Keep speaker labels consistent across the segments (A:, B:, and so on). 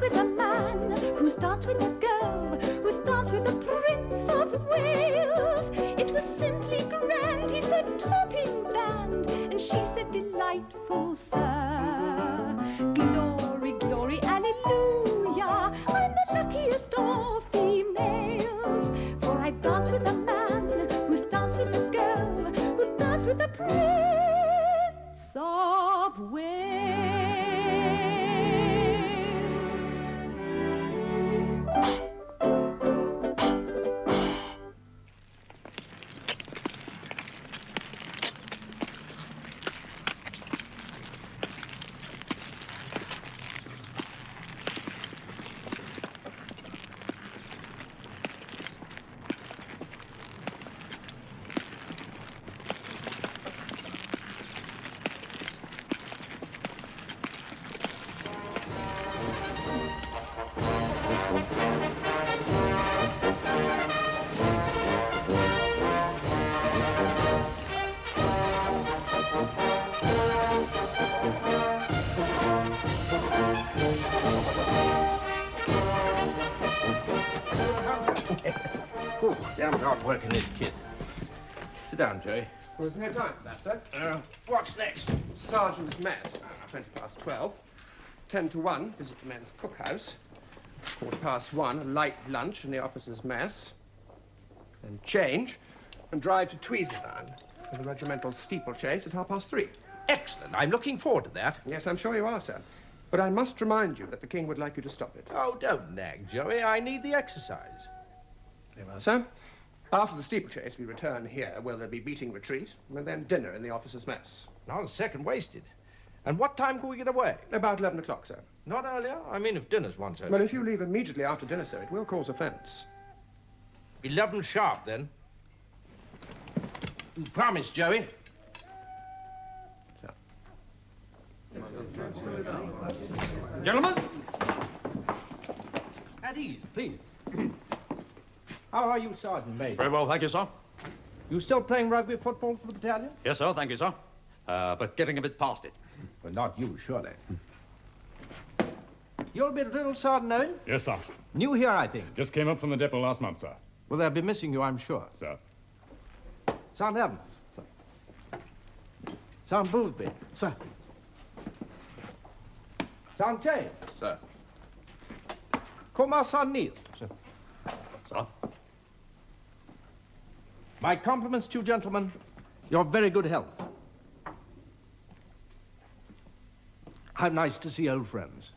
A: with a man, who's danced with a girl, who's danced with the Prince of Wales. It was simply grand, he said, topping band, and she said, delightful, sir. Glory, glory, hallelujah, I'm the luckiest of females, for I've danced with a man, who's danced with a girl, who danced with the Prince of Wales.
B: Damn hard working this kid. Sit down, Joey.
C: Well, there's no time for that, sir.
B: What's next?
C: Sergeant's mess, 12:20. 10 to 1, visit the men's cookhouse. 1:15, a light lunch in the officers' mess. Then change and drive to Tweedsland for the regimental steeplechase at 3:30.
B: Excellent. I'm looking forward to that.
C: Yes, I'm sure you are, sir. But I must remind you that the King would like you to stop it.
B: Oh, don't nag, Joey. I need the exercise.
C: Very well, sir. After the steeplechase, we return here, where there'll be beating retreat, and then dinner in the officers' mess.
B: Not a second wasted. And what time can we get away?
C: About 11 o'clock, sir.
B: Not earlier? I mean, if dinner's once over.
C: Well, if you leave immediately after dinner, sir, it will cause offence.
B: 11 sharp, then. You promise, Joey?
C: Sir.
B: Gentlemen! At ease, please. How are you, Sergeant Major?
D: Very well, thank you, sir.
B: You still playing rugby football for the battalion?
D: Yes, sir, thank you, sir. But getting a bit past it.
B: Well, not you, surely. You're a bit little Sergeant Owen?
E: Yes, sir.
B: New here, I think.
E: Just came up from the depot last month, sir.
B: Well, they'll be missing you, I'm sure.
E: Sir.
B: Sergeant Evans? Sir. Sergeant Boothby?
C: Sir.
B: Sergeant James?
C: Sir.
B: Come on, Sergeant Neil.
D: Sir.
B: My compliments to you, gentlemen. Your very good health. How nice to see old friends.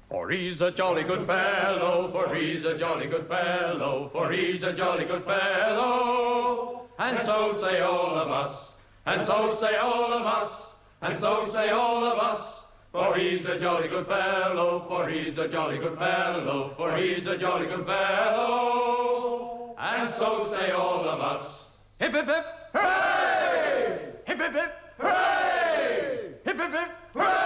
D: For he's a jolly good fellow, for he's a jolly good fellow, for he's a jolly good fellow. And so say all of us, and so say all of us, and so say all of us. For he's a jolly good fellow, for he's a jolly good fellow, for he's a jolly good fellow. And so say all of us. Hip, hip, hip, hooray! Hip, hip, hip, hooray! Hip, hip, hip, hooray!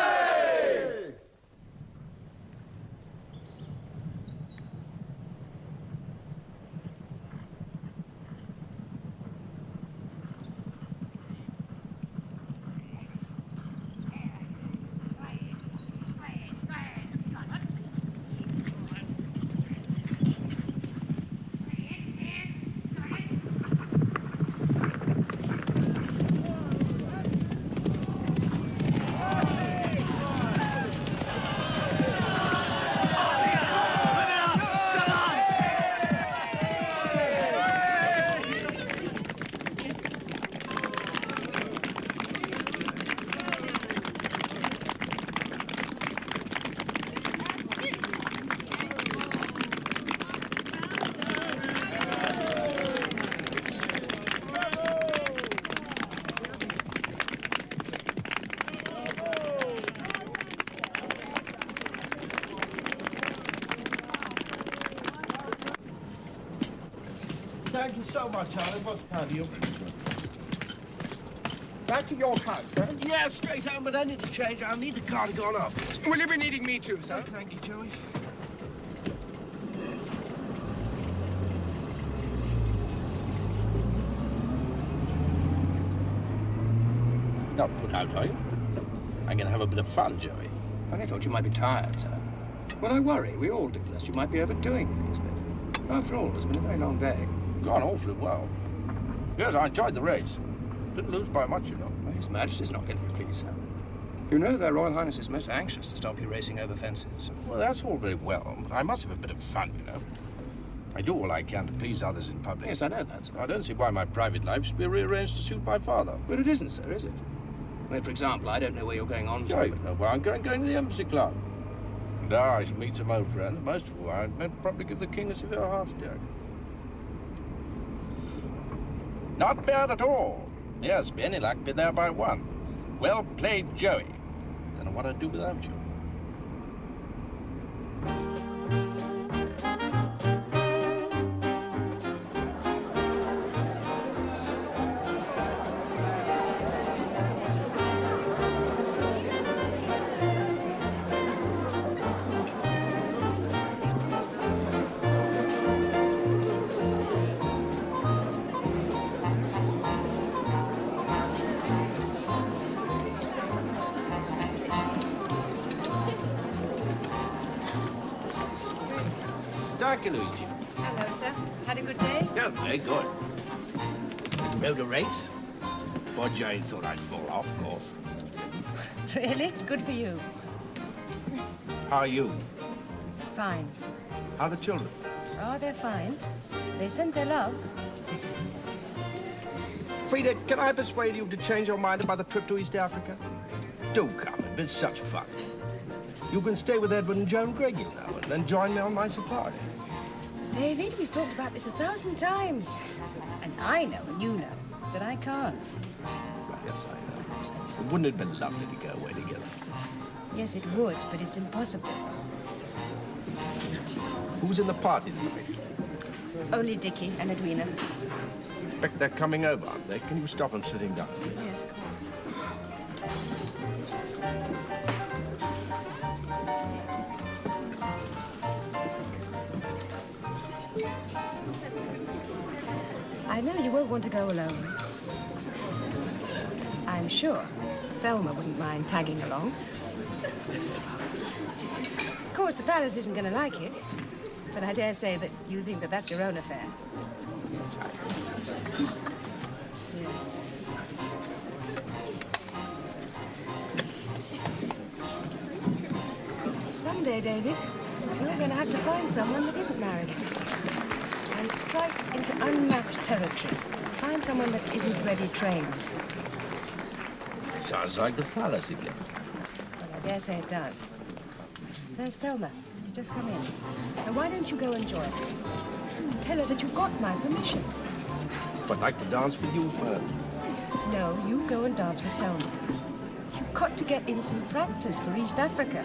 B: Thank you so much, Charlie. What's kind of you?
C: Back to your house, sir.
B: Yeah, straight home, but I need to change. I'll need the car to go on up.
C: Will you be needing me too, sir?
B: Thank you, Joey. Not put out, are you? I'm going to have a bit of fun, Joey.
C: only thought you might be tired, sir. Well, I worry. We all do, lest you might be overdoing things a bit. After all, it's been a very long day.
B: Gone awfully well. Yes, I enjoyed the race. Didn't lose by much, you know.
C: Well, His Majesty's not going to be pleased, sir. You know their Royal Highness is most anxious to stop you racing over fences.
B: Well, that's all very well, but I must have a bit of fun, you know. I do all I can to please others in public.
C: Yes, I know that, sir.
B: I don't see why my private life should be rearranged to suit my father.
C: But it isn't, sir, is it? I mean, for example, I don't know where you're going on to.
B: I don't know where I'm going to the Embassy Club. And I shall meet some old friends, most of whom I'd probably give the King a severe heart attack. Not bad at all. Yes, be any luck, be there by 1. Well played, Joey. Don't know what I'd do without you. Thank you, Luigi.
E: Hello, sir. Had a good day?
B: Yeah, very good. Rode a race? Poor Jane thought I'd fall off, of course.
E: Really? Good for you.
B: How are you?
E: Fine.
B: How are the children?
E: Oh, they're fine. They sent their love.
B: Frida, can I persuade you to change your mind about the trip to East Africa? Do come, it'd be such fun. You can stay with Edward and Joan Gregg, you know, and then join me on my safari.
E: David, we've talked about this 1,000 times. And I know, and you know, that I can't.
B: Well, yes, I know. Wouldn't it have been lovely to go away together?
E: Yes, it would, but it's impossible.
B: Who's in the party tonight?
E: Only Dickie and Edwina.
B: Expect they're coming over, aren't they? Can you stop them sitting down?
E: Yes, of course. I know you won't want to go alone. I'm sure Thelma wouldn't mind tagging along. Of course, the palace isn't going to like it, but I dare say that you think that that's your own affair. Yes. Someday, David, you're going to have to find someone that isn't married. And strike into unmapped territory. Find someone that isn't ready trained.
B: Sounds like the palace again.
E: Well, I dare say it does. There's Thelma. She's just come in. Now, why don't you go and join her? Tell her that you got my permission.
B: I'd like to dance with you first.
E: No, you go and dance with Thelma. You've got to get in some practice for East Africa.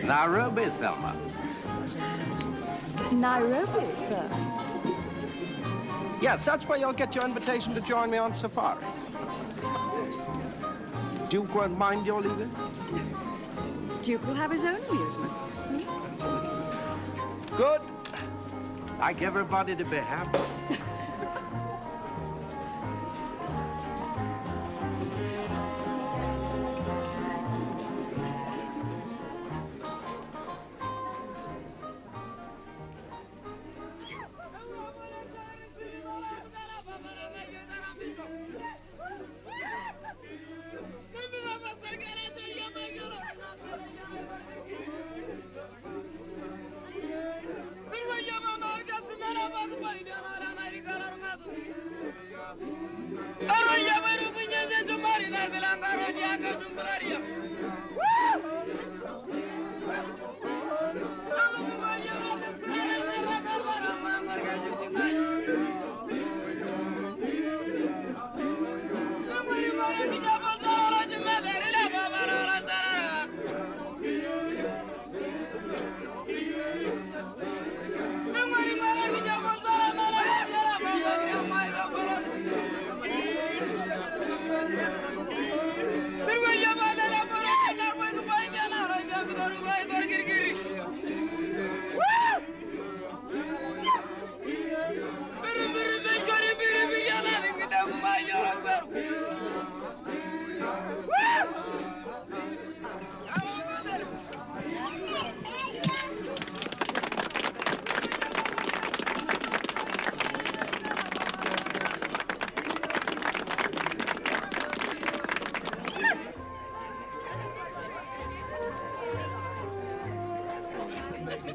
B: Nairobi, Thelma.
A: Nairobi, sir.
B: Yes, that's where you'll get your invitation to join me on safari. Duke won't mind your leaving?
A: Duke will have his own amusements.
B: Good. Like everybody to be happy.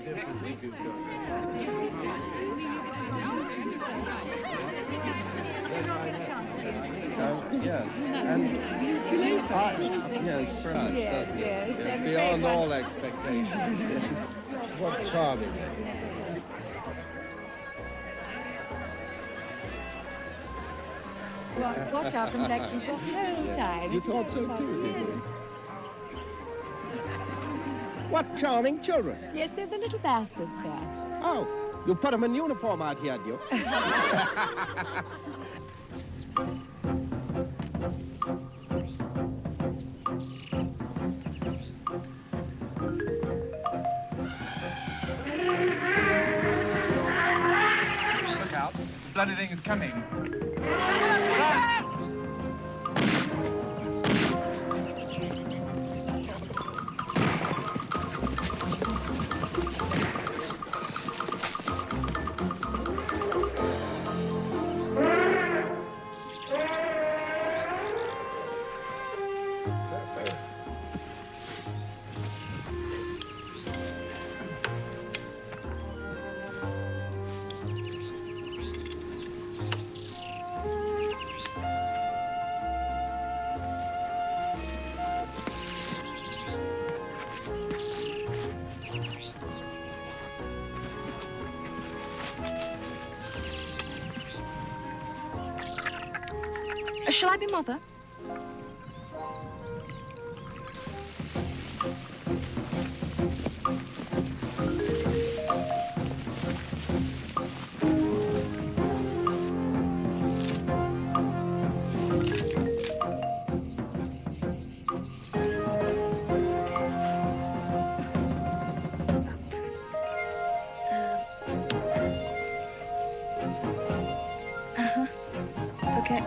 B: Yes, and yes, yes, beyond all expectations. What charming.
A: Watch our complexion for whole time.
B: You thought so too, did you? What charming children.
A: Yes, they're the little bastards, sir.
B: Oh, you put them in uniform out here, do you?
F: Look out. The bloody thing is coming.
A: Shall I be mother? Okay.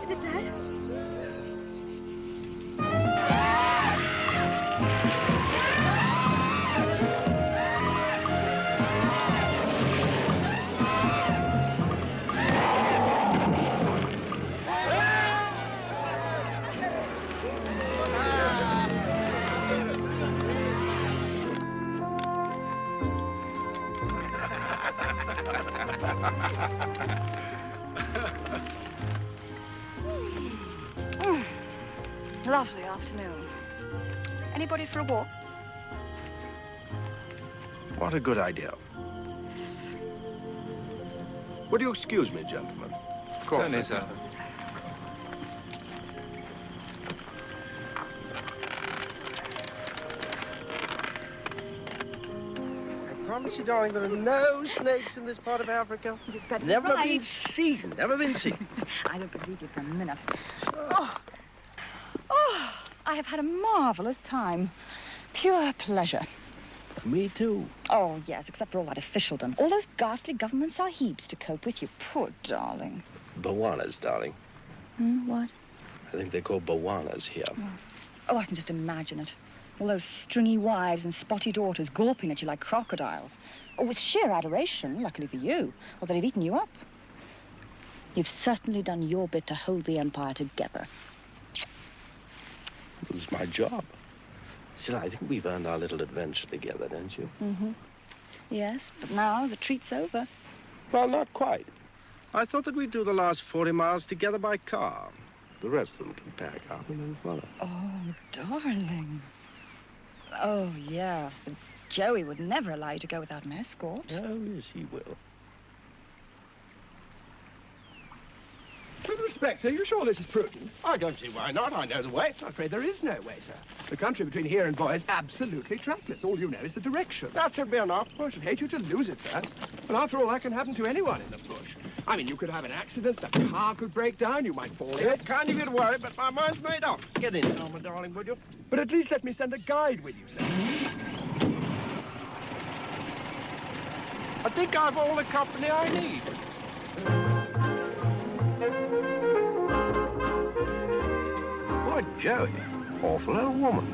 A: Is it Dad? Lovely afternoon. Anybody for a walk?
B: What a good idea. Would you excuse me, gentlemen?
F: Of course,
B: Certainly,
F: sir.
B: I promise you, darling, there are no snakes in this part of Africa.
A: You've got
B: Never
A: right.
B: been seen. Never been seen.
A: I don't believe you for a minute. Oh, I have had a marvelous time. Pure pleasure.
B: Me too.
A: Oh, yes, except for all that officialdom. All those ghastly government sahibs to cope with, you poor darling.
B: Bawanas, darling.
A: What?
B: I think they're called bawanas here.
A: Oh, I can just imagine it. All those stringy wives and spotty daughters gawping at you like crocodiles. Oh, with sheer adoration, luckily for you, or they'd have eaten you up. You've certainly done your bit to hold the empire together.
B: This is my job. Still, I think we've earned our little adventure together, don't you?
A: Yes, but now the treat's over.
B: Well, not quite. I thought that we'd do the last 40 miles together by car. The rest of them can pack up and then follow.
A: Oh, darling. Oh, yeah. But Joey would never allow you to go without an escort.
B: Oh, yes, he will.
C: With respect, sir, you sure this is prudent?
B: I don't see why not. I know the way.
C: I'm afraid there is no way, sir. The country between here and Boy is absolutely trackless. All you know is the direction.
B: That should be enough.
C: Oh, I should hate you to lose it, sir. But after all, that can happen to anyone in the bush. I mean, you could have an accident, the car could break down, you might fall in.
B: It kind of get worried, but my mind's made up. Get in now, my darling, would you?
C: But at least let me send a guide with you, sir.
B: I think I've all the company I need. Why, Joey, awful old woman.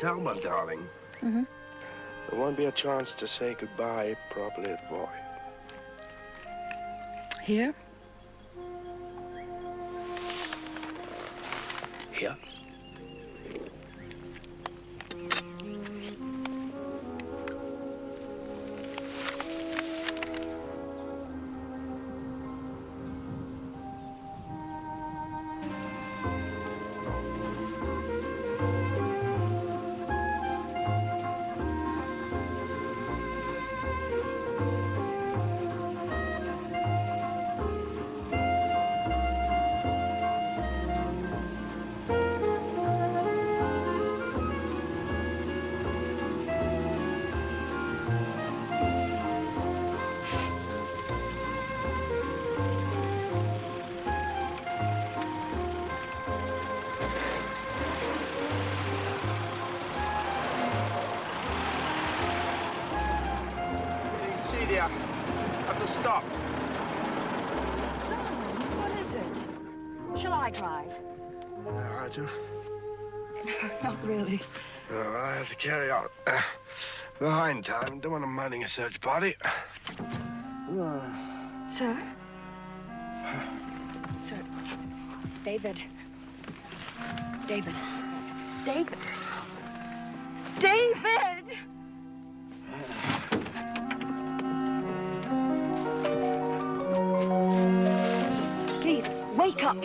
B: Thelma, darling.
E: Mm-hmm.
B: There won't be a chance to say goodbye properly at Voy.
E: Here?
B: Here? Cynthia, at the stop.
A: Darling, what is it? Shall I drive?
B: No, I do.
A: Not really.
B: No, I have to carry on. Behind time. Don't want him minding a search party.
A: Sir? Sir. David. David. David. David! Please, wake up.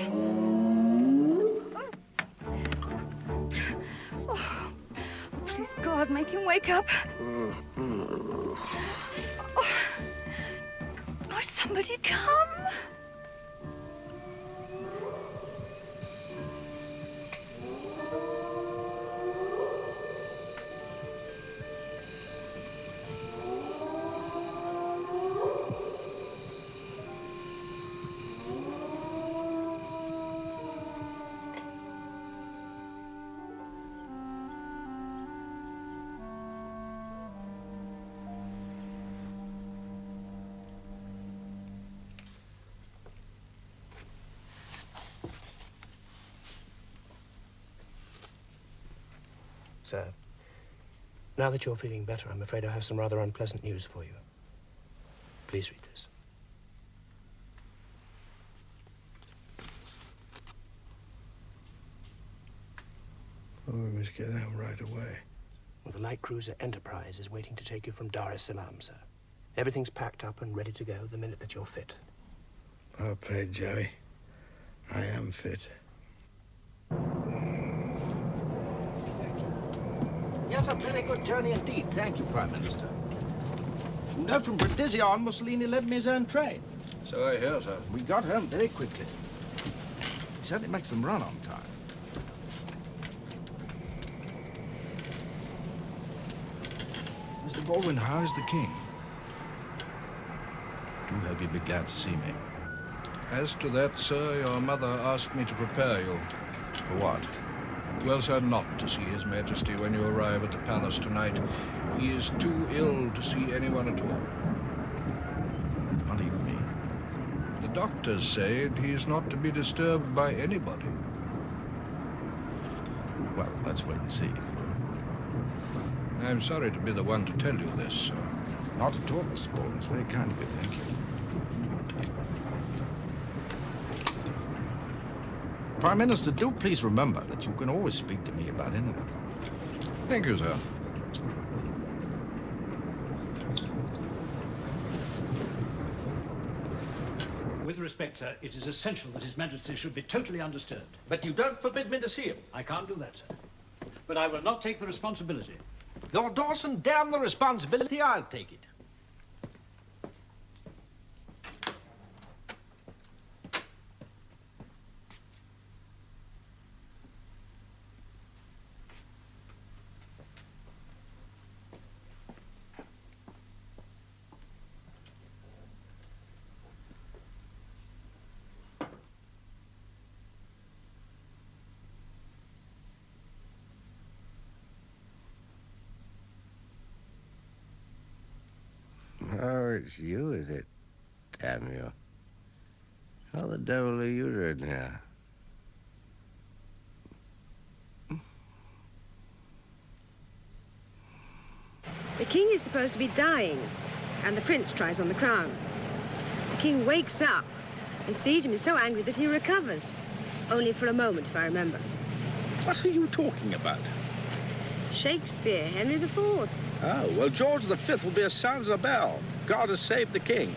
A: Oh, please, God, make him wake up. Oh, somebody come.
B: Sir, now that you're feeling better, I'm afraid I have some rather unpleasant news for you. Please read this.
G: Oh, we must get home right away.
B: Well, the light cruiser Enterprise is waiting to take you from Dar es Salaam, sir. Everything's packed up and ready to go the minute that you're fit.
G: Well played, Joey. I am fit.
B: Yes, a very good journey indeed. Thank you, Prime Minister. No, from Brindisi on, Mussolini led me his own train.
G: So I hear, sir.
B: We got home very quickly. He certainly makes them run on time.
H: Mr. Baldwin, how is the king? Do hope you'd be glad to see me.
G: As to that, sir, your mother asked me to prepare you.
H: For what?
G: Well, sir, not to see His Majesty when you arrive at the palace tonight. He is too ill to see anyone at all.
H: Not even me.
G: The doctors say he is not to be disturbed by anybody.
H: Well, let's wait and see.
G: I'm sorry to be the one to tell you this, sir.
H: Not at all, Mr. Baldwin. It's very kind of you, thank you. Prime Minister, do please remember that you can always speak to me about anything.
G: Thank you, sir.
I: With respect, sir, it is essential that His Majesty should be totally undisturbed.
B: But you don't forbid me to see him.
I: I can't do that, sir. But I will not take the responsibility.
B: Lord Dawson, damn the responsibility, I'll take it.
J: Oh, it's you, is it, damn you? How the devil are you doing here?
E: The king is supposed to be dying, and the prince tries on the crown. The king wakes up and sees him, is so angry that he recovers. Only for a moment, if I remember.
H: What are you talking about?
E: Shakespeare, Henry IV.
H: Oh, well, George V will be as sound as a bell. God has saved the king.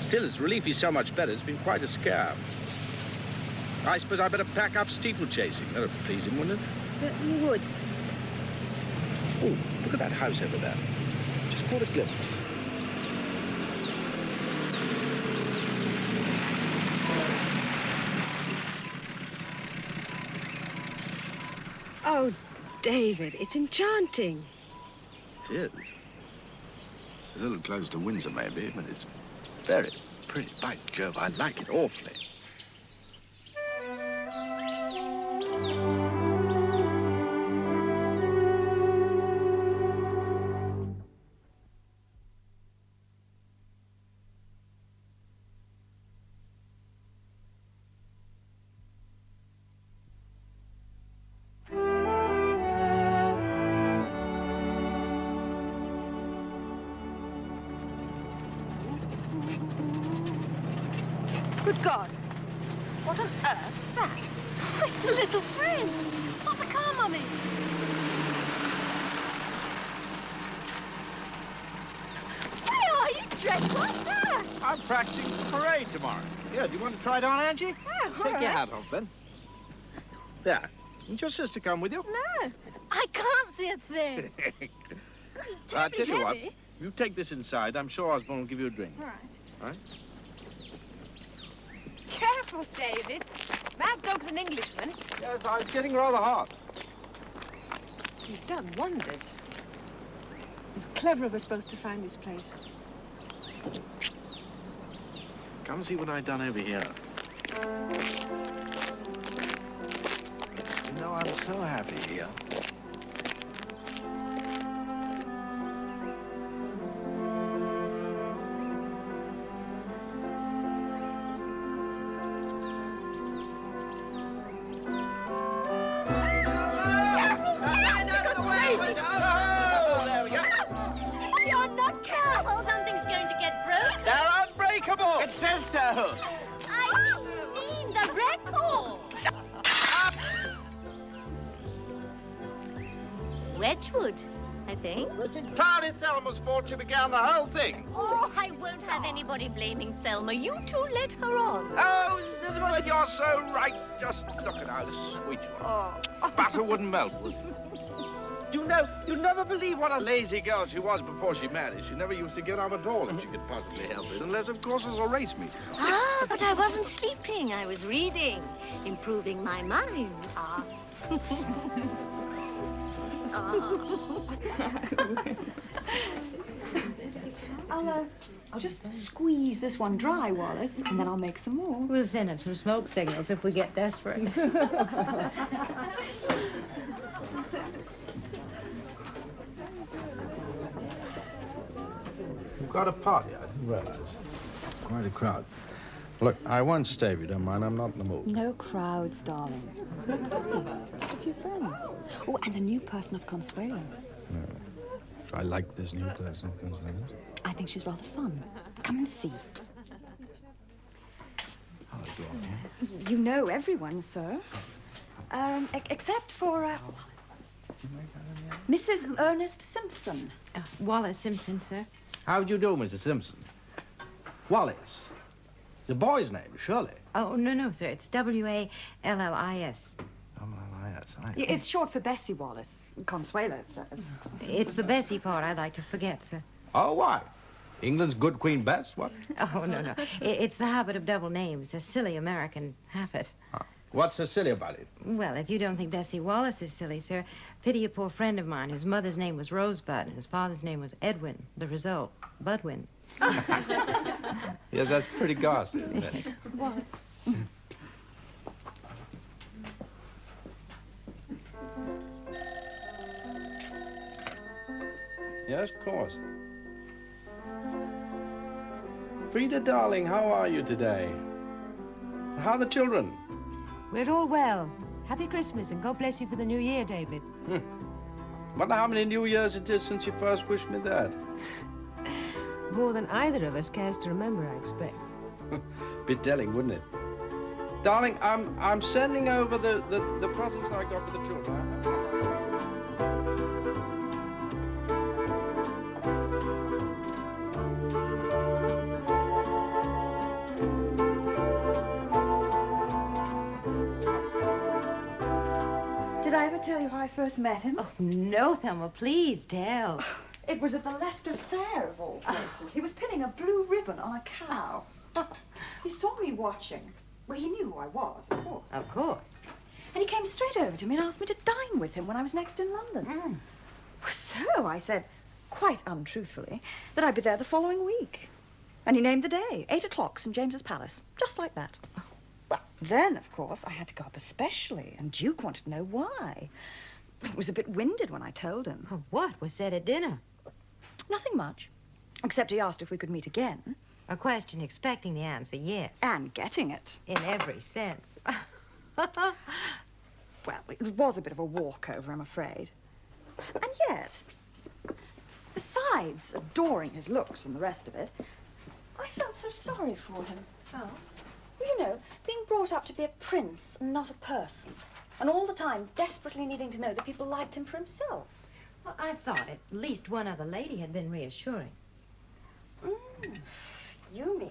H: Still, it's relief he's so much better. It's been quite a scare. I suppose I better pack up steeplechasing. That'll please him, wouldn't it?
E: Certainly would.
H: Oh, look at that house over there. Just caught a glimpse.
E: Oh, David, it's enchanting.
H: It is. It's a little close to Windsor, maybe, but it's very pretty. By Jove, I like it awfully.
A: Good God. What on earth's that? Oh, it's the little prince. Stop the car, Mummy. Where are you dressed like that?
H: I'm practicing for the parade tomorrow. Yeah, do you want to try it on, Angie?
A: Oh, all
H: Take your
A: right.
H: hat off, then. There. Didn't your sister come with you?
A: No, I can't see a thing.
H: I'll tell you what.
A: heavy.
H: You take this inside. I'm sure Osborne will give you a drink.
A: All right.
H: All right?
E: Careful, David. Mad Dog's an Englishman.
H: Yes, I was getting rather hot.
E: You've done wonders. It was clever of us both to find this place.
H: Come and see what I've done over here. You know, I'm so happy here.
A: You're not careful. Something's going to get broken.
H: They're unbreakable! It says so!
A: I didn't mean the record. Wedgwood, I think.
H: It's entirely Thelma's fault she began the whole thing.
A: Oh, I won't have anybody blaming Thelma. You two let her on.
H: Oh, Elizabeth, you're so right. Just look at how sweet you are. Butter wouldn't melt, would it? Do you know, you'd never believe what a lazy girl she was before she married. She never used to get up at all if she could possibly help it. Unless, of course, it's a race meet.
A: Ah, but I wasn't sleeping. I was reading, improving my mind. Ah.
K: I'll just squeeze this one dry, Wallace, and then I'll make some more.
E: We'll send him some smoke signals if we get desperate.
B: You've got a party, I didn't realize. Quite a crowd. Look, I won't stay if you don't mind. I'm not in the mood.
K: No crowds, darling. No party. Just a few friends. Oh, and a new person of Consuelo's.
B: No. I like this new person.
K: I think she's rather fun. Come and see. You know everyone, sir. Except for, Mrs. Ernest Simpson.
E: Wallace Simpson, sir.
B: How do you do, Mr. Simpson? Wallace. The boy's name, surely.
E: Oh, no, sir. It's W-A-L-L-I-S.
K: It's short for Bessie Wallace. Consuelo says.
E: It's the Bessie part I'd like to forget, sir.
B: Oh, why? England's good Queen Bess, what?
E: Oh, no. It's the habit of double names, a silly American habit.
B: What's so silly about it?
E: Well, if you don't think Bessie Wallace is silly, sir, pity a poor friend of mine whose mother's name was Rosebud and his father's name was Edwin. The result, Budwin.
B: Yes, that's pretty gossip, isn't it?
K: Wallace.
B: Yes, of course. Frida, darling, how are you today? How are the children?
E: We're all well. Happy Christmas, and God bless you for the new year, David.
H: Wonder how many New Years it is since you first wished me that.
E: More than either of us cares to remember, I expect.
H: Be telling, wouldn't it? Darling, I'm sending over the presents that I got for the children.
K: Did I ever tell you how I first met him?
L: Oh, no, Thelma, please tell.
K: It was at the Leicester Fair, of all places. He was pinning a blue ribbon on a cow. He saw me watching. Well, he knew who I was, of course.
L: Of course.
K: And he came straight over to me and asked me to dine with him when I was next in London. So I said, quite untruthfully, that I'd be there the following week. And he named the day, 8 o'clock, St. James's Palace. Just like that. Well, then, of course, I had to go up especially, and Duke wanted to know why. He was a bit winded when I told him.
L: Well, what was said at dinner?
K: Nothing much, except he asked if we could meet again.
L: A question expecting the answer, yes.
K: And getting it.
L: In every sense.
K: Well, it was a bit of a walkover, I'm afraid. And yet, besides adoring his looks and the rest of it, I felt so sorry for him.
L: Oh?
K: Well, you know, being brought up to be a prince and not a person. And all the time desperately needing to know that people liked him for himself.
L: Well, I thought at least one other lady had been reassuring.
K: You mean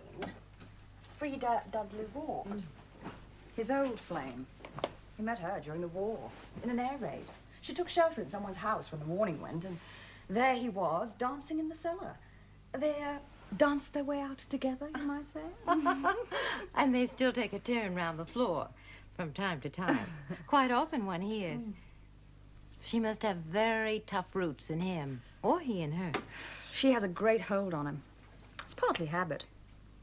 K: Frida Dudley Ward? His old flame. He met her during the war, in an air raid. She took shelter in someone's house when the warning went, and there he was, dancing in the cellar. They danced their way out together, you might say.
L: And they still take a turn round the floor from time to time. Quite often one hears. She must have very tough roots in him, or he in her.
K: She has a great hold on him. It's partly habit.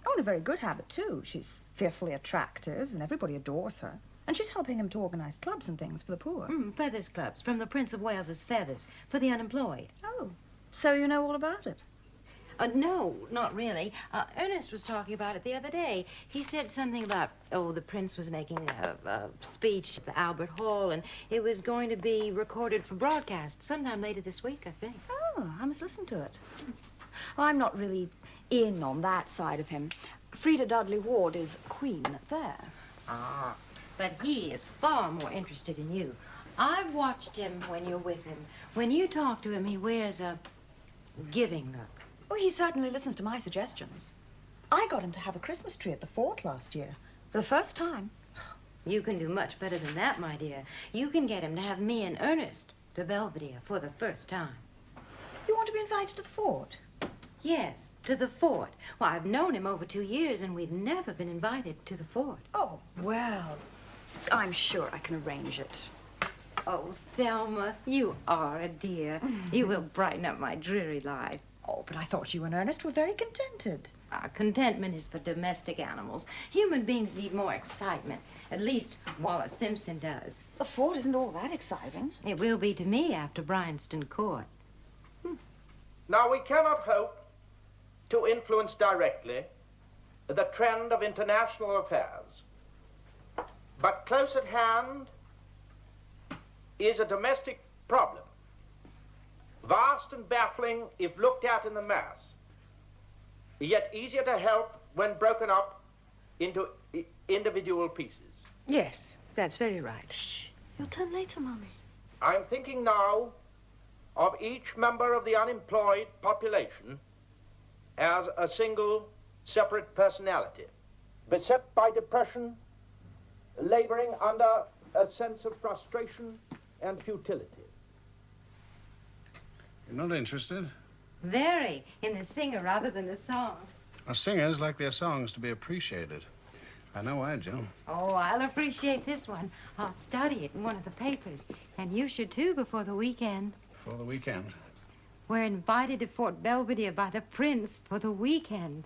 K: Oh, and a very good habit, too. She's fearfully attractive, and everybody adores her. And she's helping him to organize clubs and things for the poor.
L: Feathers clubs, from the Prince of Wales's feathers, for the unemployed.
K: Oh, so you know all about it?
L: No, not really. Ernest was talking about it the other day. He said something about, the prince was making a speech at the Albert Hall, and it was going to be recorded for broadcast sometime later this week, I think.
K: Oh, I must listen to it. Well, I'm not really in on that side of him. Frida Dudley Ward is queen there.
L: Ah, but he is far more interested in you. I've watched him when you're with him. When you talk to him, he wears a giving look.
K: Oh, he certainly listens to my suggestions. I got him to have a Christmas tree at the fort last year, for the first time.
L: You can do much better than that, my dear. You can get him to have me and Ernest to Belvedere for the first time.
K: You want to be invited to the fort?
L: Yes, to the fort. Well, I've known him over 2 years, and we've never been invited to the fort.
K: Oh, well, I'm sure I can arrange it.
L: Oh, Thelma, you are a dear. You will brighten up my dreary life.
K: Oh, but I thought you and Ernest were very contented.
L: Contentment is for domestic animals. Human beings need more excitement. At least Wallace Simpson does.
K: The fort isn't all that exciting.
L: It will be to me after Bryanston Court.
H: Now, we cannot hope to influence directly the trend of international affairs. But close at hand is a domestic problem, vast and baffling if looked at in the mass, yet easier to help when broken up into individual pieces.
E: Yes, that's very right. Shh. Your turn later, Mommy.
H: I'm thinking now of each member of the unemployed population as a single, separate personality, beset by depression, laboring under a sense of frustration and futility.
G: You're not interested?
L: Very, in the singer rather than the song.
G: Our singers like their songs to be appreciated. I know I do.
L: Oh, I'll appreciate this one. I'll study it in one of the papers. And you should, too, before the weekend.
G: Before the weekend?
L: We're invited to Fort Belvedere by the Prince for the weekend.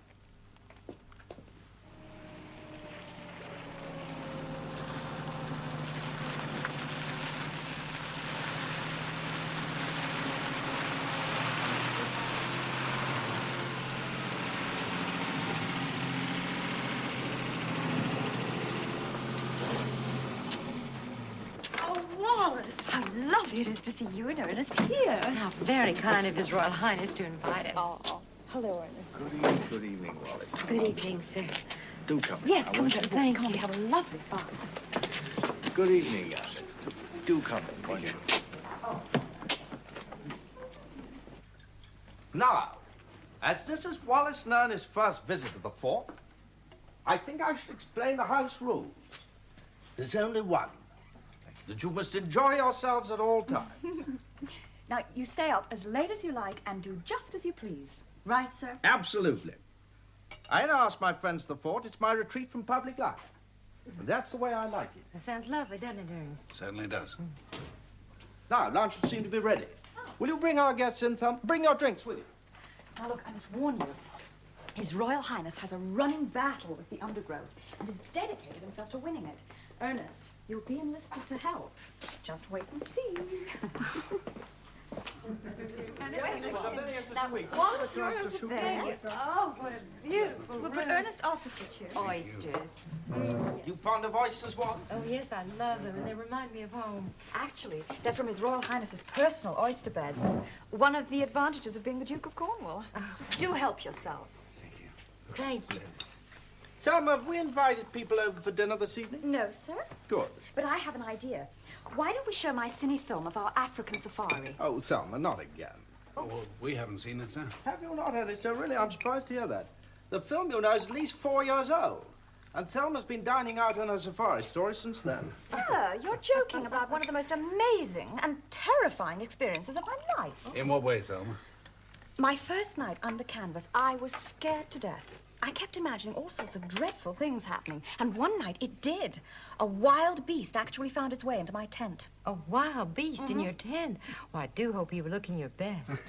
K: how lovely it is to see you and Ernest here.
L: How very kind of His Royal Highness to invite us.
K: Oh, hello, Ernest.
H: Good evening, Wallace.
L: Good evening, sir.
H: Do come.
K: Yes,
H: I
K: come,
H: want
K: sir.
H: you-
L: Thank
K: Come on,
L: you.
K: we have a lovely fun.
H: Good evening, Alice. Do come in, won't you?
B: Now, as this is Wallace and Ernest's first visit to the fort, I think I should explain the house rules. There's only one, that you must enjoy yourselves at all times.
K: Now, you stay up as late as you like and do just as you please. Right, sir?
B: Absolutely. I ain't asked my friends to the fort. It's my retreat from public life. And that's the way I like it.
L: That sounds lovely, doesn't it, Ernest?
G: Certainly does.
B: Now, lunch would seem to be ready. Will you bring our guests in, Thumb? Bring your drinks with you.
K: Now, look, I must warn you. His Royal Highness has a running battle with the undergrowth and has dedicated himself to winning it. Ernest, you'll be enlisted to help. Just wait and see. Now, whilst you're over there,
L: Oh, what a beautiful
K: we'll put Ernest opposite you.
L: Oysters.
B: You fond of oysters, Wallace?
L: Oh, yes, I love them, and they remind me of home.
K: Actually, they're from His Royal Highness's personal oyster beds. One of the advantages of being the Duke of Cornwall. Do help yourselves.
L: Thank you.
B: Thelma, have we invited people over for dinner this evening?
K: No, sir.
B: Good.
K: But I have an idea. Why don't we show my cine film of our African safari?
B: Oh, Thelma, not again.
G: Oh, well, we haven't seen it, sir.
B: Have you not, Alistair? Really, I'm surprised to hear that. The film, you know, is at least 4 years old. And Thelma's been dining out on her safari story since then.
K: Sir, you're joking about one of the most amazing and terrifying experiences of my life.
G: In what way, Thelma?
K: My first night under canvas, I was scared to death. I kept imagining all sorts of dreadful things happening, and one night it did. A wild beast actually found its way into my tent.
L: A wild beast in your tent? Well, I do hope you were looking your best.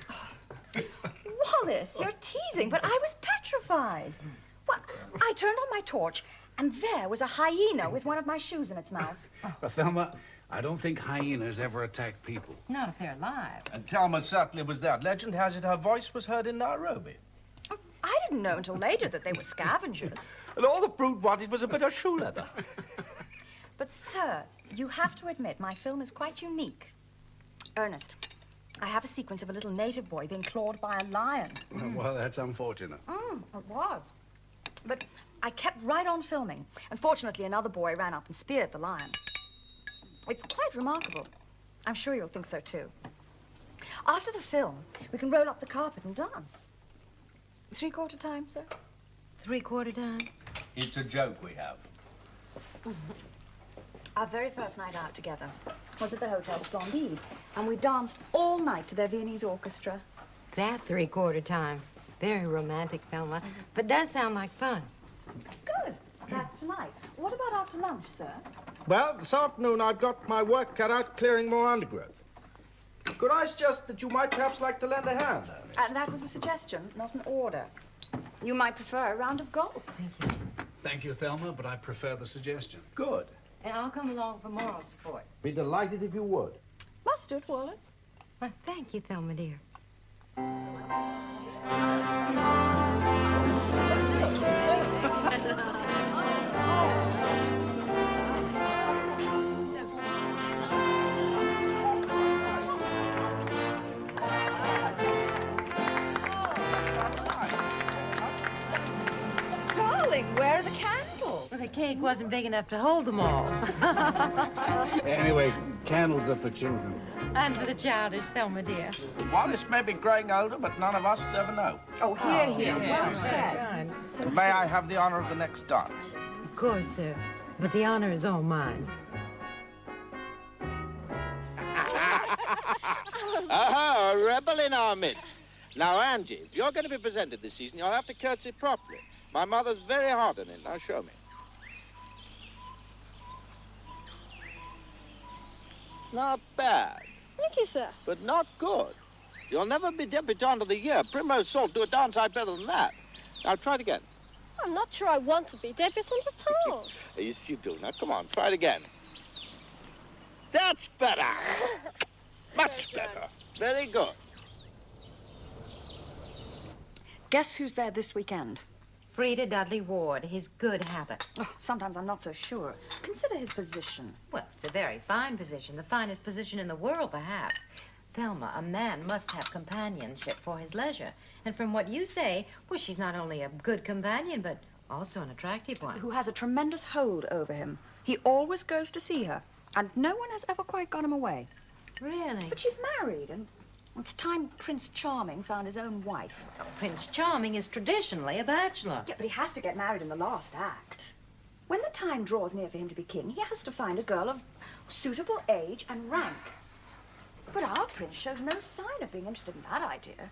K: Wallace, you're teasing, but I was petrified. Well, I turned on my torch, and there was a hyena with one of my shoes in its mouth.
G: Well, Thelma, I don't think hyenas ever attack people.
L: Not if they're alive.
B: And Thelma certainly was that. Legend has it her voice was heard in Nairobi.
K: I didn't know until later that they were scavengers.
B: And all the brute wanted was a bit of shoe leather.
K: But, sir, you have to admit my film is quite unique. Ernest, I have a sequence of a little native boy being clawed by a lion.
G: Well, that's unfortunate.
K: It was. But I kept right on filming. Unfortunately, another boy ran up and speared the lion. It's quite remarkable. I'm sure you'll think so, too. After the film, we can roll up the carpet and dance. 3/4 time, sir?
L: 3/4 time?
B: It's a joke we have.
K: Our very first night out together was at the Hotel Splendide, and we danced all night to their Viennese orchestra.
L: That 3/4 time. Very romantic, Thelma. But does sound like fun.
K: Good. That's tonight. What about after lunch, sir?
B: Well, this afternoon I've got my work cut out clearing more undergrowth. Could I suggest that you might perhaps like to lend a hand, Ernest?
K: And that was a suggestion, not an order. You might prefer a round of golf.
G: Thank you, Thelma, but I prefer the suggestion.
B: Good.
L: And I'll come along for moral support.
B: Be delighted if you would.
K: Mustard, Wallace.
L: Well, thank you, Thelma, dear.
K: Darling, where are the candles?
L: Well, the cake wasn't big enough to hold them all.
G: Anyway, candles are for children.
L: And for the childish, Thelma, dear.
B: Wallace may be growing older, but none of us will ever know.
K: Oh, here. Well said.
B: May I have the honor of the next dance?
L: Of course, sir. But the honor is all mine.
H: Aha, a rebel in our midst. Now, Angie, if you're going to be presented this season, you'll have to curtsy properly. My mother's very hard on it. Now, show me. Not bad,
M: Thank you, sir.
H: but not good. You'll never be debutante of the year. Primrose Salt do a dance I better than that. Now, try it again.
M: I'm not sure I want to be debutante at all.
H: Yes, you do. Now, come on, try it again. That's better. Much better. Very good.
K: Guess who's there this weekend?
L: Frida Dudley Ward, his good habit.
K: Oh, sometimes I'm not so sure. Consider his position.
L: Well, it's a very fine position, the finest position in the world, perhaps. Thelma, a man must have companionship for his leisure. And from what you say, well, she's not only a good companion, but also an attractive one.
K: Who has a tremendous hold over him. He always goes to see her, and no one has ever quite got him away.
L: Really?
K: But she's married, and it's time Prince Charming found his own wife.
L: Prince Charming is traditionally a bachelor.
K: Yeah, but he has to get married in the last act. When the time draws near for him to be king, he has to find a girl of suitable age and rank. But our prince shows no sign of being interested in that idea.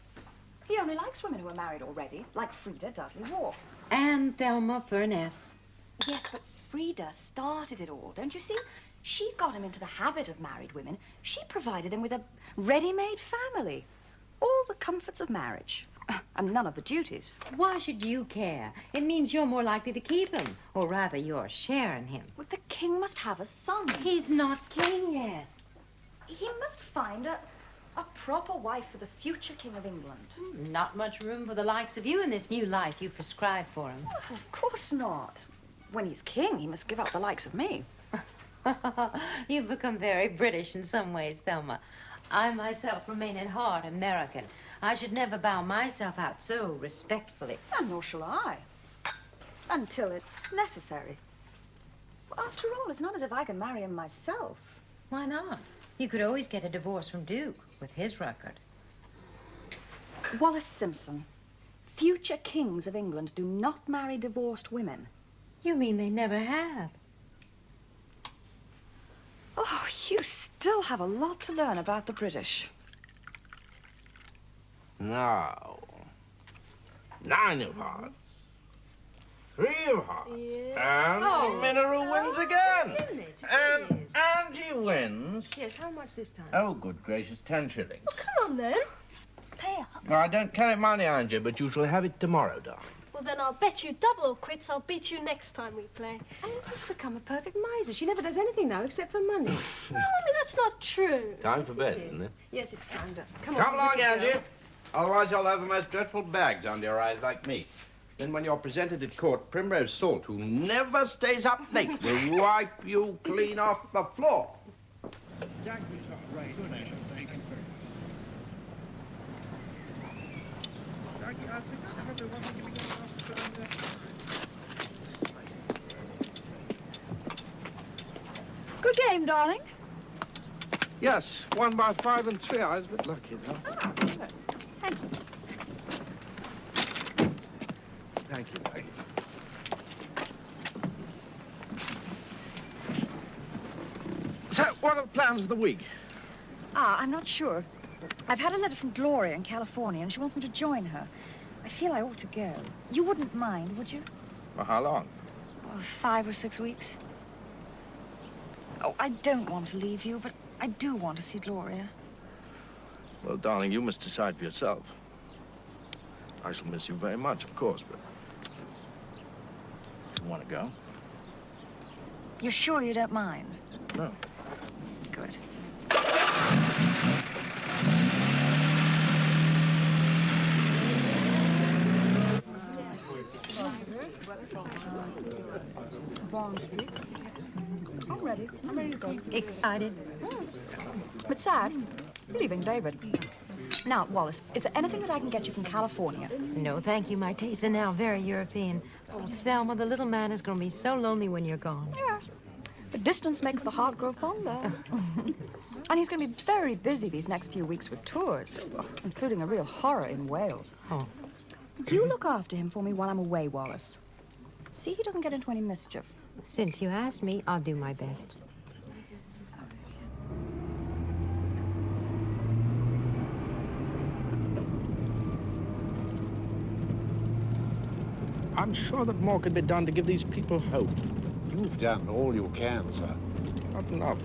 K: He only likes women who are married already, like Frida Dudley Ward.
L: And Thelma Furness.
K: Yes, but Frida started it all, don't you see? She got him into the habit of married women. She provided him with a ready-made family. All the comforts of marriage. And none of the duties.
L: Why should you care? It means you're more likely to keep him. Or rather, you're sharing him.
K: Well, the king must have a son.
L: He's not king yet.
K: He must find a proper wife for the future king of England.
L: Not much room for the likes of you in this new life you prescribe for him.
K: Oh, of course not. When he's king, he must give up the likes of me.
L: You've become very British in some ways, Thelma. I myself remain at heart American. I should never bow myself out so respectfully.
K: And nor shall I. Until it's necessary. Well, after all, it's not as if I can marry him myself.
L: Why not? You could always get a divorce from Duke with his record.
K: Wallace Simpson. Future kings of England do not marry divorced women.
L: You mean they never have?
K: Oh, you still have a lot to learn about the British.
B: Now, 9 of hearts, 3 of hearts, and Mineral wins again. And Angie wins.
E: Yes, how much this time?
B: Oh, good gracious, 10 shillings.
M: Well, come on then. Pay up.
B: No, I don't count money, Angie, but you shall have it tomorrow, darling.
M: Well, then I'll bet you double or quits I'll beat you next time we play.
E: Angie's become a perfect miser. She never does anything now except for money.
M: No, that's not true.
B: Time for bed, isn't it?
E: Yes, it's time to...
B: Come along, Angie. Otherwise, you'll have the most dreadful bags under your eyes like me. Then when you're presented at court, Primrose Salt, who never stays up late, will wipe you clean off the floor.
K: Good game, darling.
H: Yes, won by 5 and 3. I was a bit lucky, though.
K: Ah, good. Thank you.
H: Thank you, Maggie. So, what are the plans for the week?
K: I'm not sure. I've had a letter from Gloria in California, and she wants me to join her. I feel I ought to go. You wouldn't mind, would you?
H: For how long?
K: 5 or 6 weeks. Oh, I don't want to leave you, but I do want to see Gloria.
H: Well, darling, you must decide for yourself. I shall miss you very much, of course, but... You want to go?
K: You're sure you don't mind?
H: No.
K: Good. Bond Street. I'm ready. I'm ready to go.
L: Excited?
K: It's sad. You're leaving David. Now, Wallace, is there anything that I can get you from California?
L: No, thank you. My tastes are now very European. Oh, Thelma, the little man is going to be so lonely when you're gone.
K: Yes. The distance makes the heart grow fonder. And he's going to be very busy these next few weeks with tours, including a real horror in Wales.
L: Oh.
K: You look after him for me while I'm away, Wallace. See he doesn't get into any mischief.
L: Since you asked me, I'll do my best.
H: I'm sure that more could be done to give these people hope.
N: You've done all you can, sir.
H: Not enough.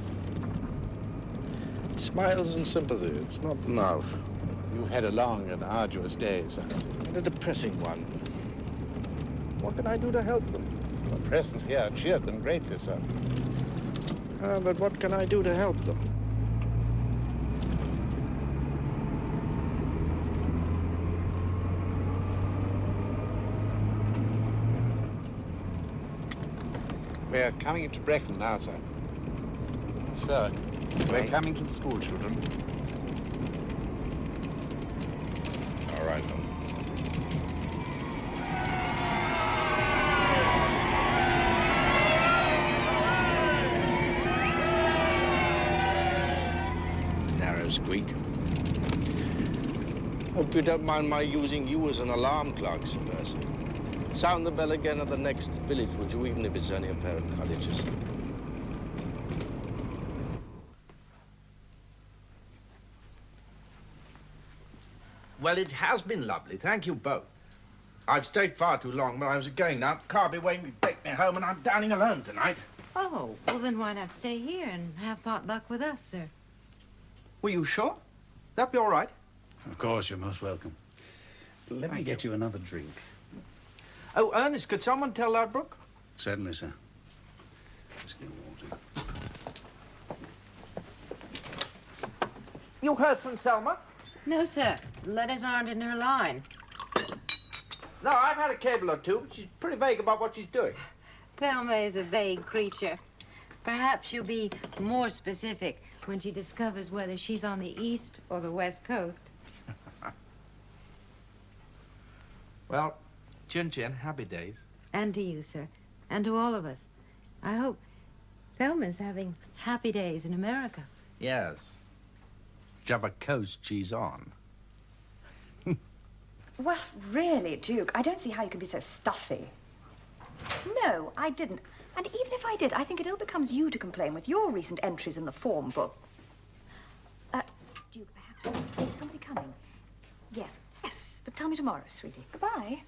H: Smiles and sympathy, it's not enough.
N: You've had a long and arduous day, sir.
H: And a depressing one. What can I do to help them?
N: Your presence here cheered them greatly, sir.
H: But what can I do to help them?
N: We're coming into Brecon now, sir. Sir, we're coming to the school, children.
B: All right, then.
H: Narrow squeak. Hope you don't mind my using you as an alarm clock, Sir Percy. Sound the bell again at the next village, would you, even if it's only a pair of cottages?
B: Well, it has been lovely. Thank you both. I've stayed far too long, but I was going now. The car be waiting to take me home, and I'm dining alone tonight.
L: Oh, well, then why not stay here and have potluck with us, sir?
B: Were you sure? That'd be all right.
I: Of course, you're most welcome. Let me get you another drink.
B: Oh, Ernest, could someone tell Ladbroke?
I: Certainly, sir. Just get water.
B: You heard from Thelma?
L: No, sir. Letters aren't in her line.
B: No, I've had a cable or two, but she's pretty vague about what she's doing.
L: Thelma is a vague creature. Perhaps she'll be more specific when she discovers whether she's on the east or the west coast.
B: Well, chin-chin, happy days.
L: And to you, sir. And to all of us. I hope Thelma's having happy days in America.
B: Yes. Whichever coast she's on.
K: Well, really, Duke, I don't see how you can be so stuffy. No, I didn't. And even if I did, I think it ill becomes you to complain with your recent entries in the form book. Duke, I have to... There's somebody coming. Yes, yes, but tell me tomorrow, sweetie. Goodbye.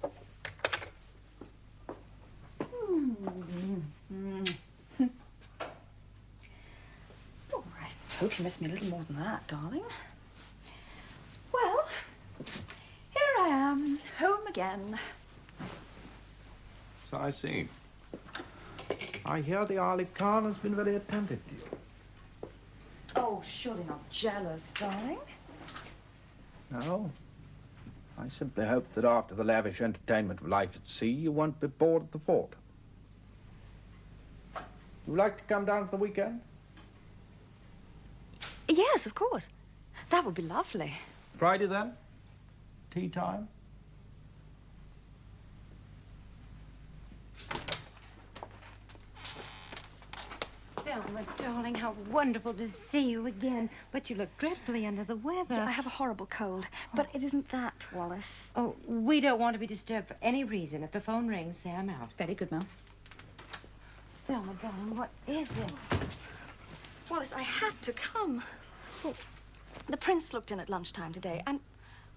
K: Oh, I hope you missed me a little more than that, darling. Well, here I am, home again.
B: So I see. I hear the Early Khan has been very attentive to you.
K: Oh, surely not jealous, darling.
B: No. I simply hope that after the lavish entertainment of life at sea, you won't be bored at the fort. You'd like to come down for the weekend?
K: Yes, of course. That would be lovely.
B: Friday, then? Tea time?
L: Thelma, darling, how wonderful to see you again. But you look dreadfully under the weather.
K: Yeah, I have a horrible cold. But it isn't that, Wallace.
L: Oh, we don't want to be disturbed for any reason. If the phone rings, say I'm out.
K: Very good, Mum.
L: Thelma, darling, what is it?
K: Wallace, I had to come. Well, the prince looked in at lunchtime today and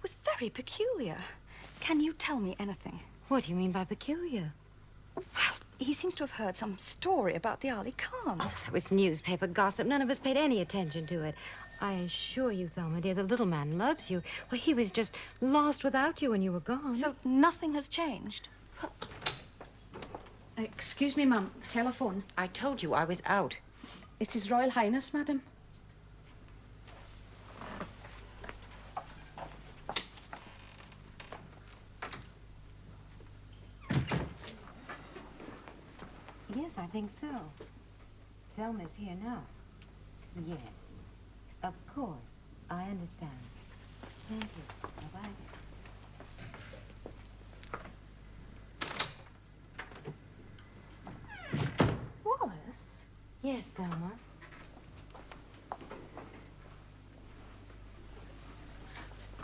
K: was very peculiar. Can you tell me anything?
L: What do you mean by peculiar?
K: Well, he seems to have heard some story about the Ali Khan.
L: Oh, that was newspaper gossip. None of us paid any attention to it. I assure you, Thelma, dear, the little man loves you. Well, he was just lost without you when you were gone.
K: So nothing has changed?
O: Excuse me, Mum. Telephone.
L: I told you I was out.
O: It's His Royal Highness, madam.
L: Yes, I think so. Thelma's here now. Yes. Of course. I understand. Thank you. Bye-bye.
K: Wallace?
L: Yes, Thelma.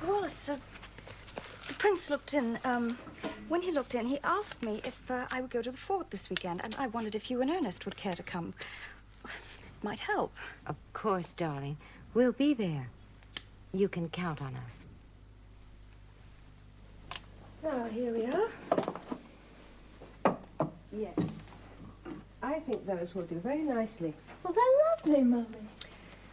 K: Wallace, the prince looked in. When he looked in, he asked me if I would go to the fort this weekend, and I wondered if you and Ernest would care to come. Might help.
L: Of course, darling. We'll be there. You can count on us.
O: Oh, here we are. Yes. I think those will do very nicely.
M: Well, they're lovely, Mummy.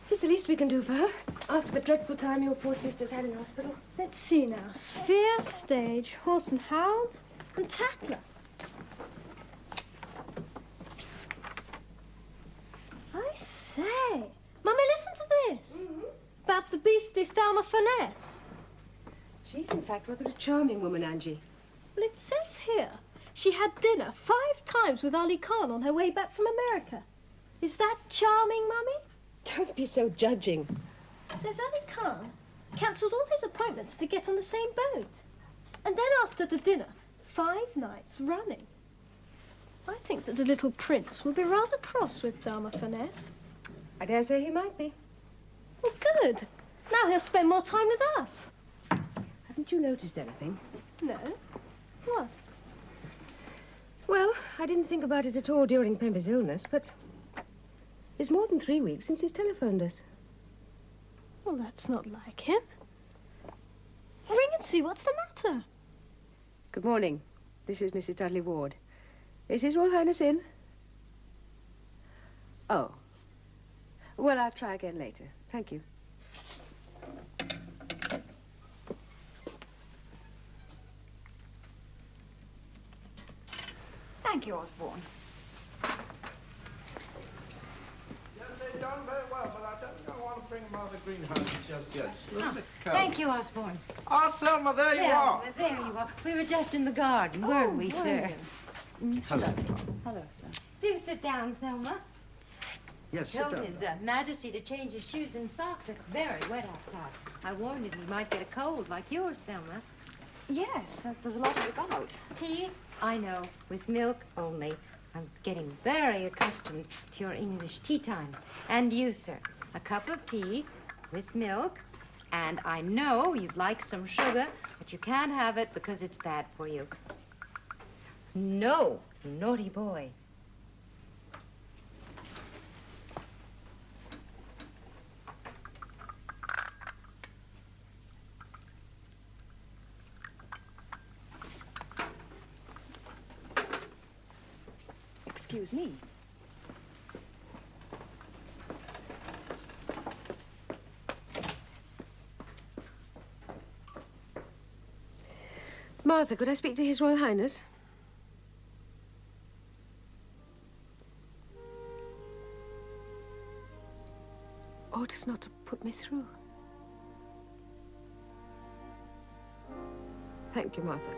O: It's the least we can do for her, after the dreadful time your poor sister's had in hospital.
M: Let's see now. Sphere, stage, horse and hound, and Tatler. I say, Mummy, listen to this. About the beastly Thelma Finesse.
O: She's, in fact, rather a charming woman, Angie.
M: Well, it says here, She had dinner 5 times with Ali Khan on her way back from America. Is that charming, Mummy?
E: Don't be so judging.
M: Says Ali Khan cancelled all his appointments to get on the same boat. And then asked her to dinner 5 nights running. I think that the little prince will be rather cross with Thelma Finesse.
E: I dare say he might be.
M: Well, good. Now he'll spend more time with us.
E: Haven't you noticed anything?
M: No. What?
E: Well, I didn't think about it at all during Pember's illness, but it's more than 3 weeks since he's telephoned us.
M: Well, that's not like him. Ring and see what's the matter.
E: Good morning. This is Mrs. Dudley Ward. Is His Royal Highness in? Oh. Well, I'll try again later. Thank you.
K: Thank you, Osborne.
B: Yes, they've done very well, but I don't think I want to bring them out of the greenhouse just yet. It's a little bit cold.
L: Thank you, Osborne.
B: Oh, Thelma, there you are.
L: There you are. We were just in the garden, weren't we, sir?
B: Hello.
L: Hello. Do sit down, Thelma.
B: Yes, sit
L: Told
B: down.
L: His Majesty to change his shoes and socks. It's very wet outside. I warned him he might get a cold like yours, Thelma.
K: Yes, there's a lot of it about.
L: Tea? I know, with milk only. I'm getting very accustomed to your English tea time. And you, sir, a cup of tea with milk. And I know you'd like some sugar, but you can't have it because it's bad for you. No, naughty boy.
K: Excuse me.
E: Martha, could I speak to His Royal Highness? Orders not to put me through. Thank you, Martha.